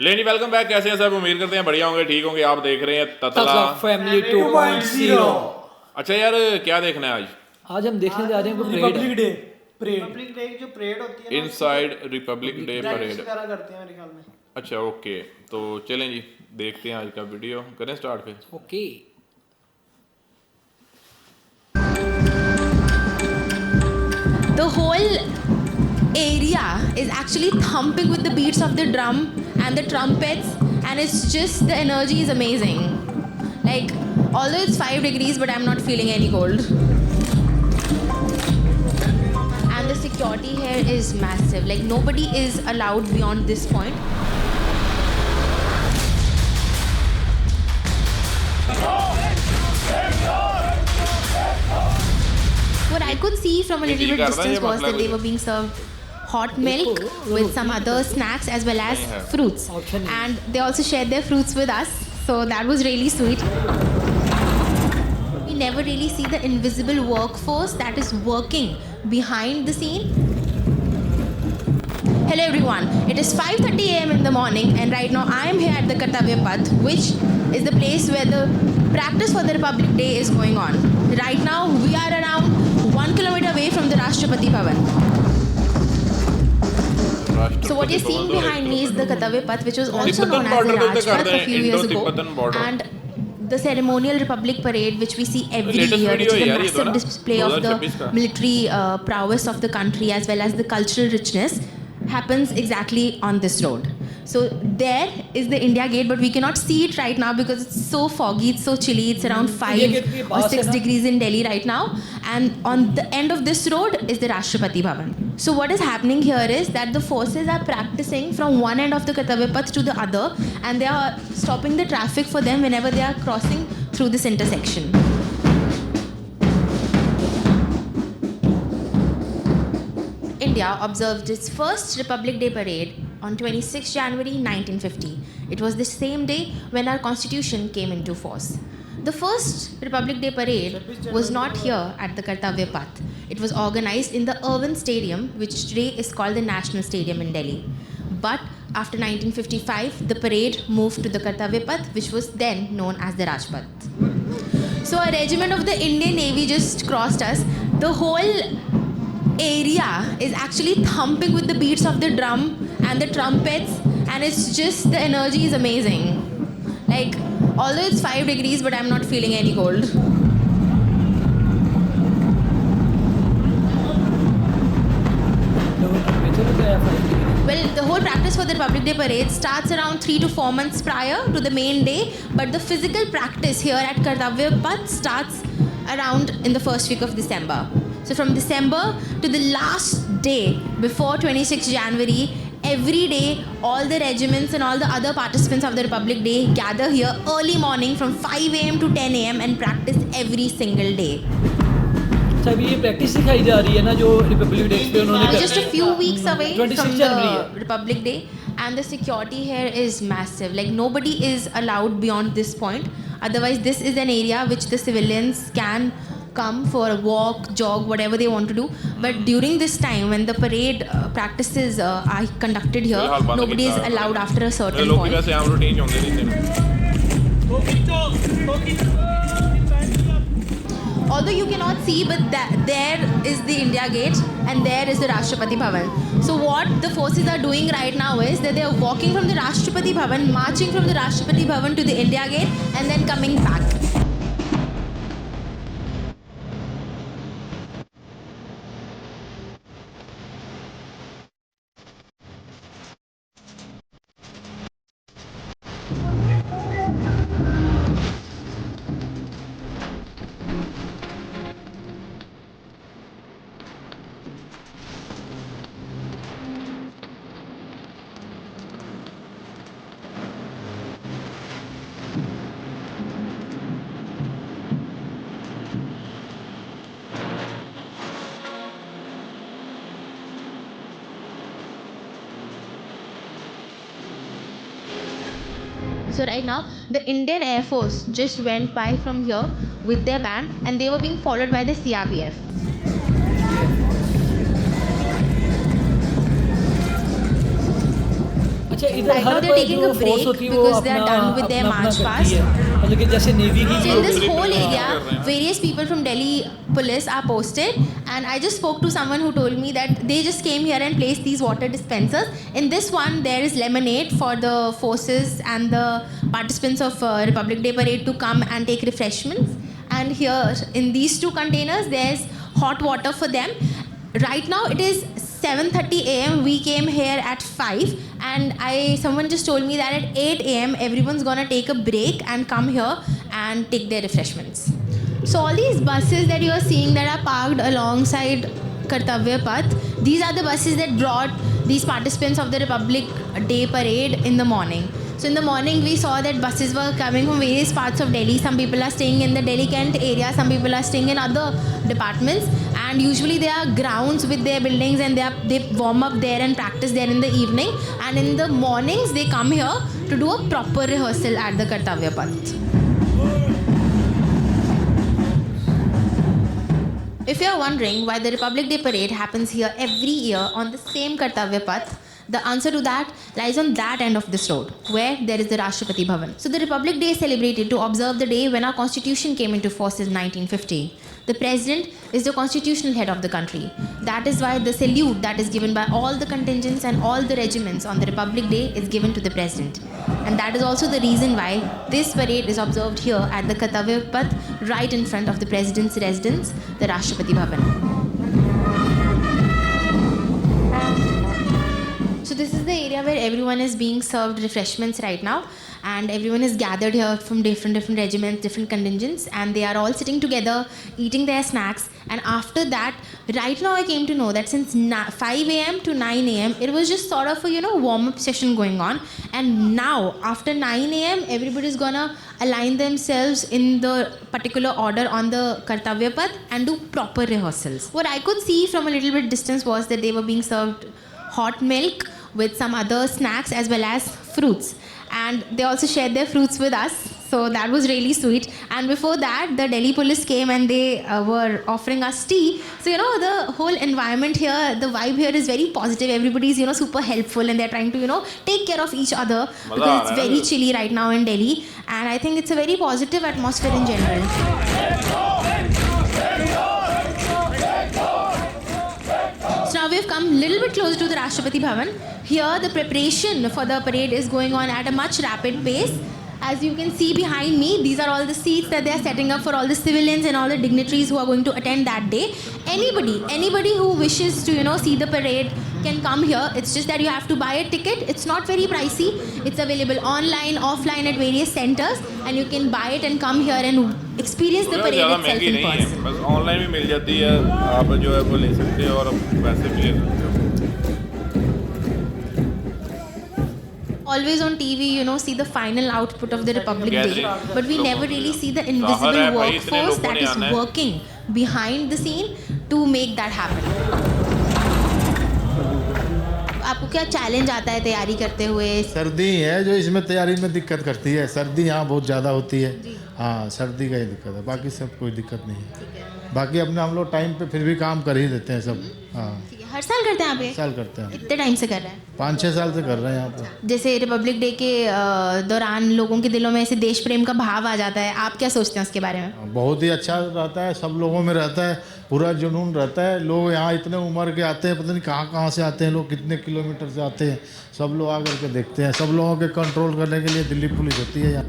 ले जी welcome back. कैसे हैं सब? उम्मीद करते हैं बढ़िया होंगे, ठीक होंगे। आप देख रहे हैं ततला फैमिली 2.0। अच्छा यार, क्या देखना है आज? आज हम देखने जा रहे हैं कोई रिपब्लिक डे रिपब्लिक डे जो परेड होती है ना, inside Republic day practice parade. वगैरह करते हैं मेरे ख्याल में। अच्छा ओके, तो चलें जी देखते हैं आज का वीडियो। करें स्टार्ट फिर। Okay. The whole area is actually thumping with the beats of the drum and the trumpets, and it's just the energy is amazing. Like, although it's 5 degrees, but I'm not feeling any cold. And the security here is massive. Like, nobody is allowed beyond this point. What I could see from a little bit distance was that they were being served hot milk with some other snacks as well as fruits. And they also shared their fruits with us, so that was really sweet. We never really see the invisible workforce that is working behind the scene. Hello everyone, it is 5:30 a.m. in the morning, and right now I am here at the Kartavya Path, which is the place where the practice for the Republic Day is going on. Right now we are around 1 kilometer away from the Rashtrapati Bhavan. So what you're seeing behind me is the Kartavya Path, which was also known as the Rajpath a few years ago, and the ceremonial Republic Parade, which we see every year, which is a massive display of the military prowess of the country as well as the cultural richness, happens exactly on this road. So there is the India Gate, but we cannot see it right now because it's so foggy, it's so chilly. It's around 5 or 6 degrees in Delhi right now. And on the end of this road is the Rashtrapati Bhavan. So what is happening here is that the forces are practicing from one end of the Kartavya Path to the other, and they are stopping the traffic for them whenever they are crossing through this intersection. India observed its first Republic Day parade on 26 January 1950. It was the same day when our constitution came into force. The first Republic Day parade was not here at the Kartavya Path. It was organized in the Irwin Stadium, which today is called the National Stadium in Delhi. But after 1955, the parade moved to the Kartavya Path, which was then known as the Rajpath. So a regiment of the Indian Navy just crossed us. The whole area is actually thumping with the beats of the drum and the trumpets, and it's just the energy is amazing. Like, although it's 5 degrees, but I'm not feeling any cold. Well, the whole practice for the Republic Day parade starts around 3 to 4 months prior to the main day, but the physical practice here at Kartavya Path starts around in the first week of December. So from December to the last day before 26 January, every day all the regiments and all the other participants of the Republic Day gather here early morning from 5 a.m. to 10 a.m. and practice every single day. अच्छा, अभी ये practice सिखाई जा रही है ना जो Republic day पे उन्होंने Just a few weeks away from 26 the January Republic Day, and the security here is massive. Like, nobody is allowed beyond this point. Otherwise, this is an area which the civilians can come for a walk, jog, whatever they want to do. But during this time, when the parade practices are conducted here, nobody is allowed after a certain लोग point. वैसे आम routine चाहते नहीं थे। Although you cannot see, but there is the India Gate and there is the Rashtrapati Bhavan. So what the forces are doing right now is that they are walking from the Rashtrapati Bhavan, marching from the Rashtrapati Bhavan to the India Gate, and then coming back. So right now, the Indian Air Force just went by from here with their band, and they were being followed by the CRPF. अच्छा इधर Right now हर they're कोई taking जो a break force होती है वो because they are अपना done with their अपना march करती past. है, मतलब कि जैसे नेवी की So in this Military whole police area, कर रहे हैं। various people from Delhi police are posted, and I just spoke to someone who told me that they just came here and placed these water dispensers. In this one, there is lemonade for the forces and the participants of Republic Day Parade to come and take refreshments. And here in these two containers, there's hot water for them. Right now it is 7:30 a.m. We came here at 5, and someone just told me that at 8 a.m. everyone's gonna take a break and come here and take their refreshments. So all these buses that you are seeing that are parked alongside Kartavya Path, these are the buses that brought these participants of the Republic Day Parade in the morning. So in the morning we saw that buses were coming from various parts of Delhi. Some people are staying in the Delhi Kent area, some people are staying in other departments, and usually there are grounds with their buildings, and they warm up there and practice there in the evening, and in the mornings they come here to do a proper rehearsal at the Kartavya Path. If you are wondering why the Republic Day Parade happens here every year on the same Kartavya Path, the answer to that lies on that end of this road, where there is the Rashtrapati Bhavan. So the Republic Day is celebrated to observe the day when our constitution came into force in 1950. The president is the constitutional head of the country. That is why the salute that is given by all the contingents and all the regiments on the Republic Day is given to the president. And that is also the reason why this parade is observed here at the Kartavya Path, right in front of the president's residence, the Rashtrapati Bhavan. So this is the area where everyone is being served refreshments right now, and everyone is gathered here from different regiments, different contingents, and they are all sitting together eating their snacks. And after that, right now I came to know that since 5 a.m. to 9 a.m. it was just sort of a warm-up session going on, and now after 9 a.m. everybody's gonna align themselves in the particular order on the Kartavya Path and do proper rehearsals. What I could see from a little bit distance was that they were being served hot milk with some other snacks as well as fruits, and they also shared their fruits with us, so that was really sweet. And before that, the Delhi police came and they were offering us tea. So the whole environment here, the vibe here is very positive. Everybody's super helpful, and they're trying to take care of each other because it's very chilly right now in Delhi, and I think it's a very positive atmosphere in general. So now we've come a little bit closer to the Rashtrapati Bhavan. Here the preparation for the parade is going on at a much rapid pace. As you can see behind me, these are all the seats that they are setting up for all the civilians and all the dignitaries who are going to attend that day. Anybody who wishes to see the parade can come here. It's just that you have to buy a ticket. It's not very pricey. It's available online, offline at various centers, and you can buy it and come here and experience the parade ज़्यादा itself महंगी in नहीं है, person. बस online भी मिल जाती है, आप जो है वो ले सकते हो और वैसे भी ले सकते हो. Always on TV, see the final output of the Republic Day, Gathering. but we never really see the invisible है भाई, इतने workforce लोगों that ने is आना है. working behind the scene to make that happen. आपको क्या चैलेंज आता है तैयारी करते हुए? सर्दी है जो इसमें तैयारी में दिक्कत करती है. सर्दी यहाँ बहुत ज़्यादा होती है. हाँ, सर्दी का ही दिक्कत है, बाकी सब कोई दिक्कत नहीं है. बाकी अपने हम लोग टाइम पे फिर भी काम कर ही देते हैं सब. हाँ, हर साल करते हैं आप ये? साल करते हैं. कितने टाइम से कर रहे हैं? 5-6 साल से कर रहे हैं यहाँ पे. जैसे रिपब्लिक डे के दौरान लोगों के दिलों में ऐसे देश प्रेम का भाव आ जाता है, आप क्या सोचते हैं उसके बारे में? बहुत ही अच्छा रहता है, सब लोगों में रहता है, पूरा जुनून रहता है. लोग यहाँ इतने उम्र के आते हैं, पता नहीं कहाँ से आते हैं लोग, कितने किलोमीटर से आते हैं. सब लोग आकर के देखते हैं. सब लोगों के कंट्रोल करने के लिए दिल्ली पुलिस होती है यहाँ.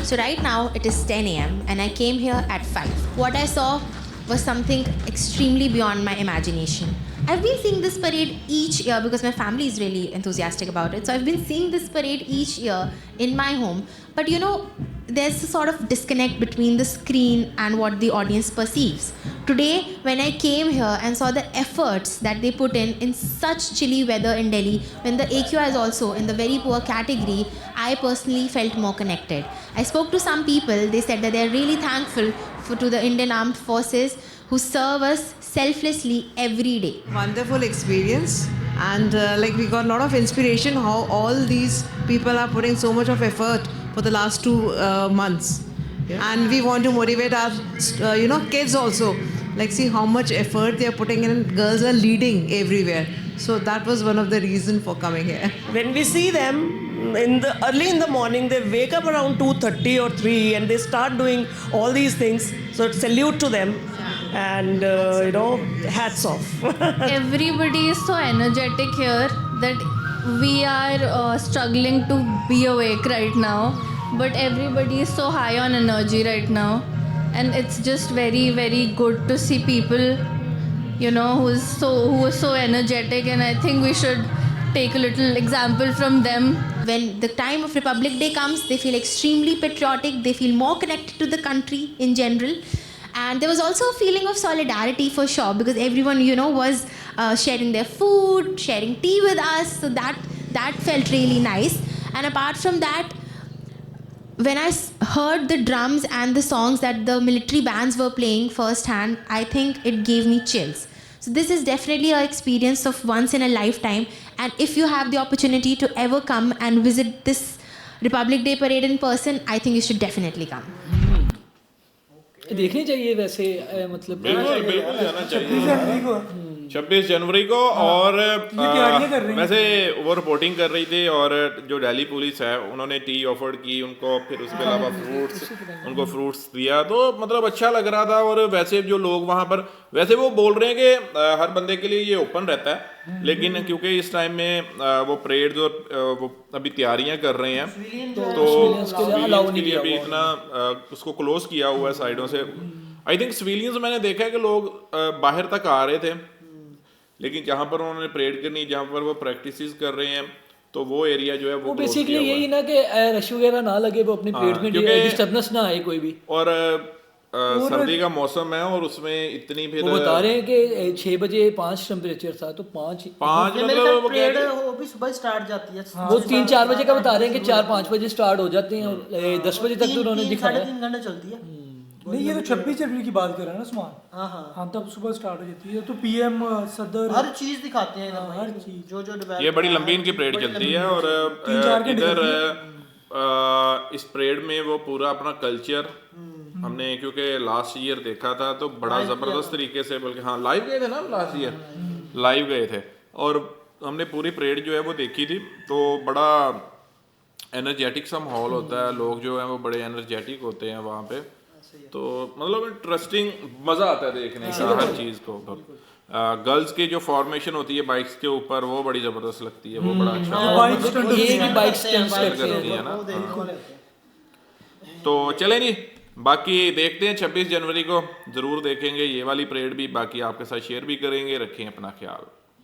So right now it is 10 a.m. and I came here at 5. What I saw was something extremely beyond my imagination. I've been seeing this parade each year because my family is really enthusiastic about it. So I've been seeing this parade each year in my home. But there's a sort of disconnect between the screen and what the audience perceives. Today, when I came here and saw the efforts that they put in such chilly weather in Delhi, when the AQI is also in the very poor category, I personally felt more connected. I spoke to some people. They said that they're really thankful to the Indian Armed Forces who serve us selflessly every day. Wonderful experience, and we got a lot of inspiration how all these people are putting so much of effort for the last 2 months. And we want to motivate our kids also, like see how much effort they are putting in, and girls are leading everywhere. So that was one of the reason for coming here. When we see them early in the morning, they wake up around 2:30 or 3 and they start doing all these things. So salute to them, and hats off. Everybody is so energetic here that we are struggling to be awake right now, but everybody is so high on energy right now, and it's just very, very good to see people who are so energetic, and I think we should take a little example from them. When the time of Republic Day comes, they feel extremely patriotic, they feel more connected to the country in general. And there was also a feeling of solidarity for sure, because everyone, was sharing their food, sharing tea with us. So that felt really nice. And apart from that, when I heard the drums and the songs that the military bands were playing firsthand, I think it gave me chills. So this is definitely an experience of once in a lifetime. And if you have the opportunity to ever come and visit this Republic Day parade in person, I think you should definitely come. देखनी चाहिए वैसे मतलब बिल्कुल बिल्कुल जाना चाहिए 26 जनवरी को। और वैसे वो रिपोर्टिंग कर रही थी, और जो दिल्ली पुलिस है उन्होंने टी ऑफर्ड की उनको, फिर उसके अलावा फ्रूट्स दिया, तो मतलब अच्छा लग रहा था। और वैसे जो लोग वहाँ पर, वैसे वो बोल रहे हैं कि हर बंदे के लिए ये ओपन रहता है, लेकिन क्योंकि इस टाइम में वो परेड जो वो अभी तैयारियां कर रहे हैं, तो सिविलियंस के लिए अभी इतना उसको क्लोज किया हुआ है साइडों से। आई थिंक सिविलियंस मैंने देखा है कि लोग बाहर तक आ रहे थे, लेकिन जहाँ पर उन्होंने परेड करनी, जहाँ पर वो प्रैक्टिसेस कर रहे हैं, तो वो एरिया जो है वो बेसिकली यही ना कि रश वगैरह ना लगे, वो अपनी परेड में डिस्टर्बेंस ना आए कोई भी। और सर्दी का मौसम है, और उसमें इतनी फिर वो बता रहे हैं कि 6 बजे 5 टेम्परेचर था, तो 5 मतलब परेड वो भी सुबह स्टार्ट जाती है, वो 3-4 बजे का बता रहे हैं कि 4-5 बजे स्टार्ट हो जाते हैं, और 10 बजे तक तो उन्होंने दिखाया 3 घंटे चलती है। नहीं, ये तो 26 जनवरी की बात कर रहे हैं ना सुमान। हाँ तब सुबह स्टार्ट हो जाती है, तो पीएम सदर हर चीज दिखाते हैं, हर चीज जो ये बड़ी लंबी इनकी परेड चलती है। और इधर इस परेड में वो पूरा अपना कल्चर हमने, क्योंकि लास्ट ईयर देखा था तो बड़ा जबरदस्त तरीके से, बल्कि हाँ लाइव गए थे ना, लास्ट ईयर लाइव गए थे, और हमने पूरी परेड जो है वो देखी थी। तो बड़ा एनर्जेटिक सा माहौल होता है, लोग जो है वो बड़े एनर्जेटिक होते हैं वहाँ पे, तो मतलब इंटरेस्टिंग, मजा आता है देखने का हर चीज को। गर्ल्स की जो फॉर्मेशन होती है बाइक्स के ऊपर, वो बड़ी जबरदस्त लगती है, वो बड़ा अच्छा बाइक स्टंट्स करती है ना। तो चलें जी, बाकी देखते हैं 26 जनवरी को, जरूर देखेंगे ये वाली परेड भी, बाकी आपके साथ शेयर भी करेंगे। रखें अपना ख्याल।